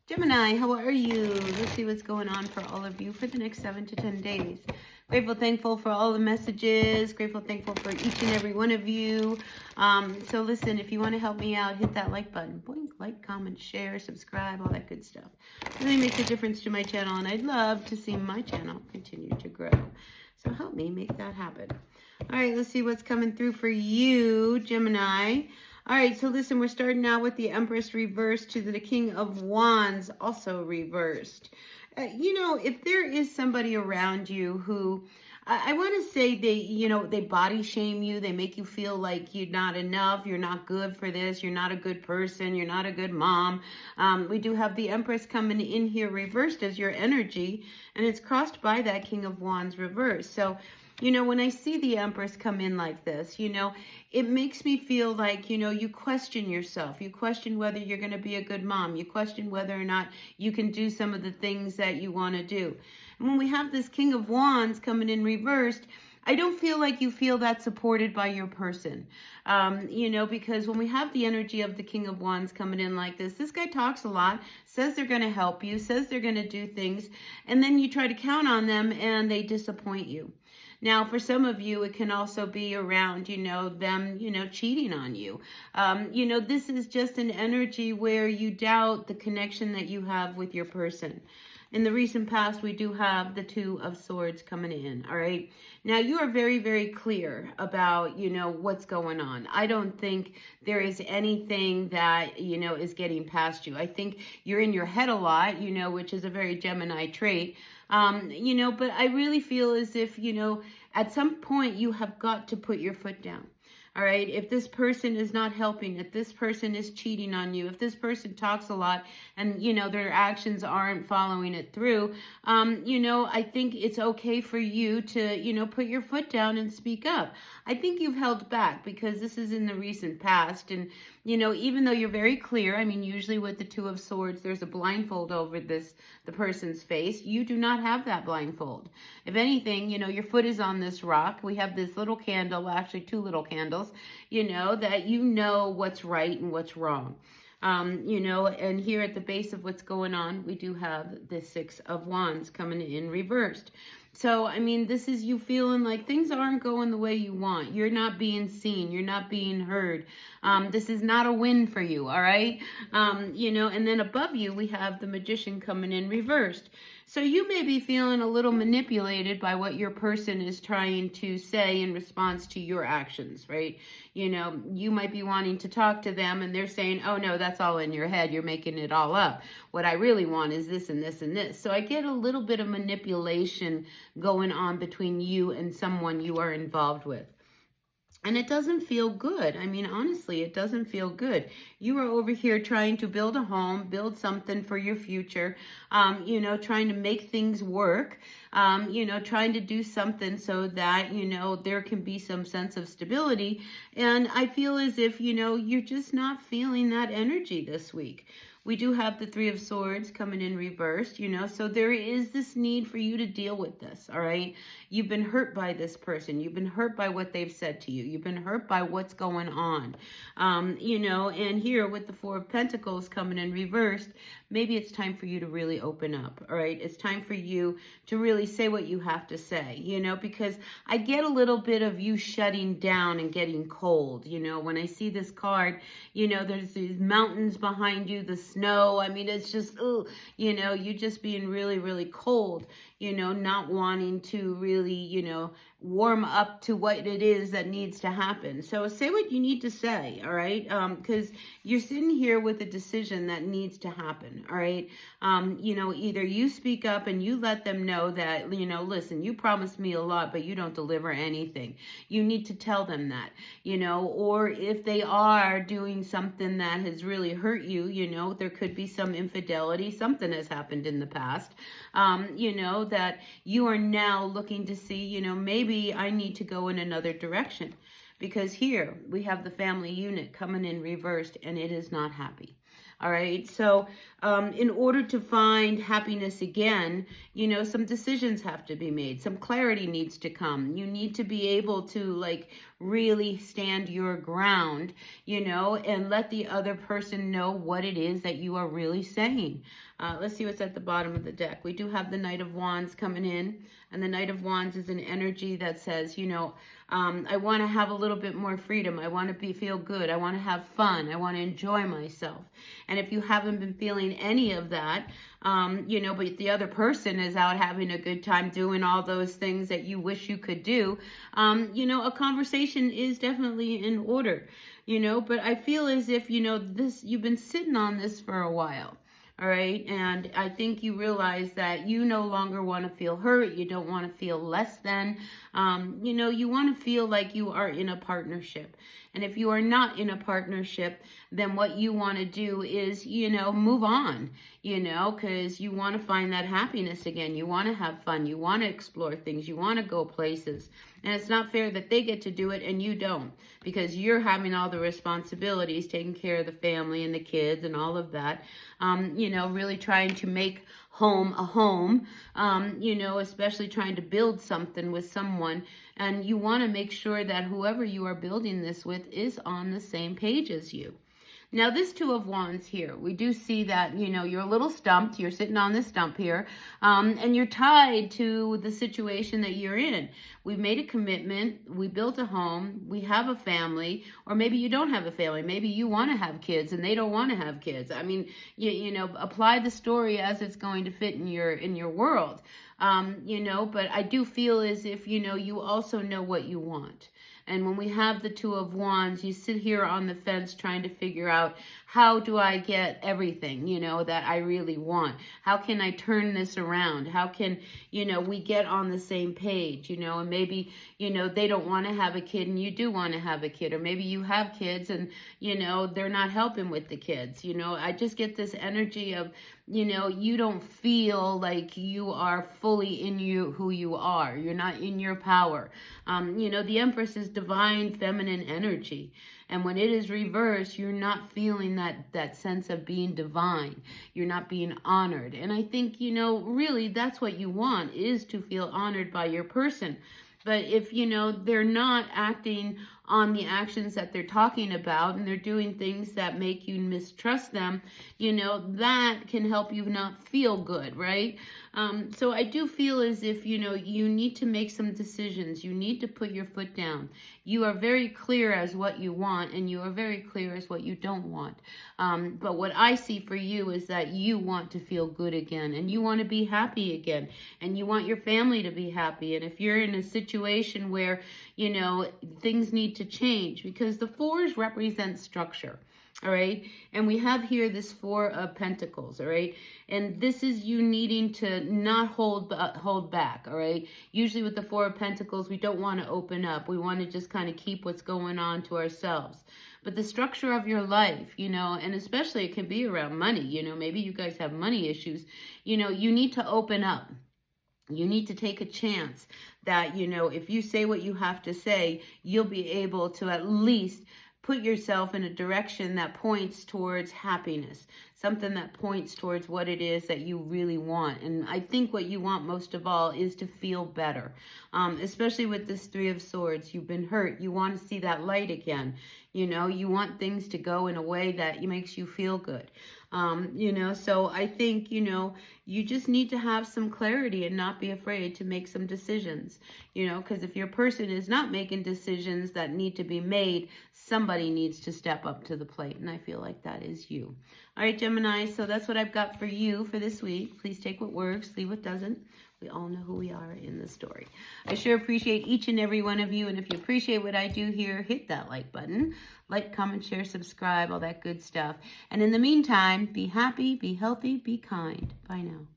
Gemini, how are you? Let's see what's going on for all of you for the next 7 to 10 days. Grateful, thankful for all the messages. Grateful, thankful for each and every one of you. So listen, if you want to help me out, hit that like button. Boink, like, comment, share, subscribe, all that good stuff. It really makes a difference to my channel, and I'd love to see my channel continue to grow. So help me make that happen. All right, let's see what's coming through for you, Gemini. All right, so listen, we're starting out with the Empress reversed to the King of Wands also reversed. If there is somebody around you who, I want to say they body shame you, they make you feel like you're not enough, you're not good for this, you're not a good person, you're not a good mom. We do have the Empress coming in here reversed as your energy, and it's crossed by that King of Wands reversed. So, when I see the Empress come in like this, it makes me feel like, you question yourself. You question whether you're going to be a good mom. You question whether or not you can do some of the things that you want to do. And when we have this King of Wands coming in reversed, I don't feel like you feel that supported by your person, because when we have the energy of the King of Wands coming in like this guy talks a lot, says they're going to help you, says they're going to do things, and then you try to count on them and they disappoint you. Now, for some of you, it can also be around, them, cheating on you. This is just an energy where you doubt the connection that you have with your person. In the recent past, we do have the Two of Swords coming in, all right? Now, you are very, very clear about, what's going on. I don't think there is anything that, is getting past you. I think you're in your head a lot, which is a very Gemini trait. But I really feel as if, at some point you have got to put your foot down. All right. If this person is not helping, if this person is cheating on you, if this person talks a lot and, their actions aren't following it through, I think it's okay for you to, put your foot down and speak up. I think you've held back because this is in the recent past. And, even though you're very clear, usually with the Two of Swords, there's a blindfold over the person's face. You do not have that blindfold. If anything, your foot is on this rock. We have this little candle, actually two little candles, that what's right and what's wrong. And here at the base of what's going on, we do have the Six of Wands coming in reversed. So, this is you feeling like things aren't going the way you want. You're not being seen. You're not being heard. This is not a win for you, all right? And then above you, we have the Magician coming in reversed. So you may be feeling a little manipulated by what your person is trying to say in response to your actions, right? You might be wanting to talk to them and they're saying, oh no, that's all in your head. You're making it all up. What I really want is this and this and this. So I get a little bit of manipulation going on between you and someone you are involved with. And it doesn't feel good. Honestly, it doesn't feel good. You are over here trying to build a home, build something for your future, trying to make things work, trying to do something so that, there can be some sense of stability. And I feel as if, you're just not feeling that energy this week. We do have the Three of Swords coming in reversed, so there is this need for you to deal with this, all right? You've been hurt by this person. You've been hurt by what they've said to you. You've been hurt by what's going on, and here with the Four of Pentacles coming in reversed, maybe it's time for you to really open up, all right? It's time for you to really say what you have to say, because I get a little bit of you shutting down and getting cold, when I see this card, there's these mountains behind you, the snow. It's just, you just being really, really cold, not wanting to really, warm up to what it is that needs to happen. So say what you need to say, all right? Because you're sitting here with a decision that needs to happen, all right? Either you speak up and you let them know that, listen, you promised me a lot, but you don't deliver anything. You need to tell them that, or if they are doing something that has really hurt you, there could be some infidelity, something has happened in the past, that you are now looking to see, maybe I need to go in another direction, because here we have the family unit coming in reversed and it is not happy. All right. So in order to find happiness again, some decisions have to be made. Some clarity needs to come. You need to be able to really stand your ground, and let the other person know what it is that you are really saying. Let's see what's at the bottom of the deck. We do have the Knight of Wands coming in, and the Knight of Wands is an energy that says, I want to have a little bit more freedom. I want to feel good. I want to have fun. I want to enjoy myself. And if you haven't been feeling any of that, but the other person is out having a good time doing all those things that you wish you could do, a conversation is definitely in order, but I feel as if, you've been sitting on this for a while. All right. And I think you realize that you no longer want to feel hurt. You don't want to feel less than, you want to feel like you are in a partnership. And if you are not in a partnership, then what you want to do is, move on, because you want to find that happiness again. You want to have fun. You want to explore things. You want to go places. And it's not fair that they get to do it and you don't, because you're having all the responsibilities, taking care of the family and the kids and all of that, really trying to make home a home, especially trying to build something with someone. And you want to make sure that whoever you are building this with is on the same page as you. Now, this Two of Wands here, we do see that, you're a little stumped. You're sitting on this stump here, and you're tied to the situation that you're in. We've made a commitment. We built a home. We have a family, or maybe you don't have a family. Maybe you want to have kids and they don't want to have kids. I mean, apply the story as it's going to fit in your world, but I do feel as if, you also know what you want. And when we have the Two of Wands, you sit here on the fence trying to figure out, how do I get everything, that I really want? How can I turn this around? How can, we get on the same page, and maybe, they don't want to have a kid and you do want to have a kid, or maybe you have kids and, they're not helping with the kids. I just get this energy of, you don't feel like you are fully in who you are. You're not in your power. The Empress is divine feminine energy. And when it is reversed, you're not feeling that sense of being divine. You're not being honored. And I think, really that's what you want, is to feel honored by your person. But if, they're not acting on the actions that they're talking about, and they're doing things that make you mistrust them, that can help you not feel good, right? So I do feel as if, you need to make some decisions. You need to put your foot down. You are very clear as what you want, and you are very clear as what you don't want. But what I see for you is that you want to feel good again, and you want to be happy again, and you want your family to be happy. And if you're in a situation where, things need to change, because the fours represent structure. All right. And we have here this Four of Pentacles. All right. And this is you needing to not hold back. All right. Usually with the Four of Pentacles, we don't want to open up. We want to just kind of keep what's going on to ourselves. But the structure of your life, and especially it can be around money, maybe you guys have money issues, you need to open up. You need to take a chance that, if you say what you have to say, you'll be able to at least put yourself in a direction that points towards happiness, something that points towards what it is that you really want. And I think what you want most of all is to feel better, especially with this Three of Swords. You've been hurt. You want to see that light again. You want things to go in a way that makes you feel good. So I think, you just need to have some clarity and not be afraid to make some decisions, because if your person is not making decisions that need to be made, somebody needs to step up to the plate. And I feel like that is you. All right, Gemini. So that's what I've got for you for this week. Please take what works, leave what doesn't. We all know who we are in the story. I sure appreciate each and every one of you. And if you appreciate what I do here, hit that like button. Like, comment, share, subscribe, all that good stuff. And in the meantime, be happy, be healthy, be kind. Bye now.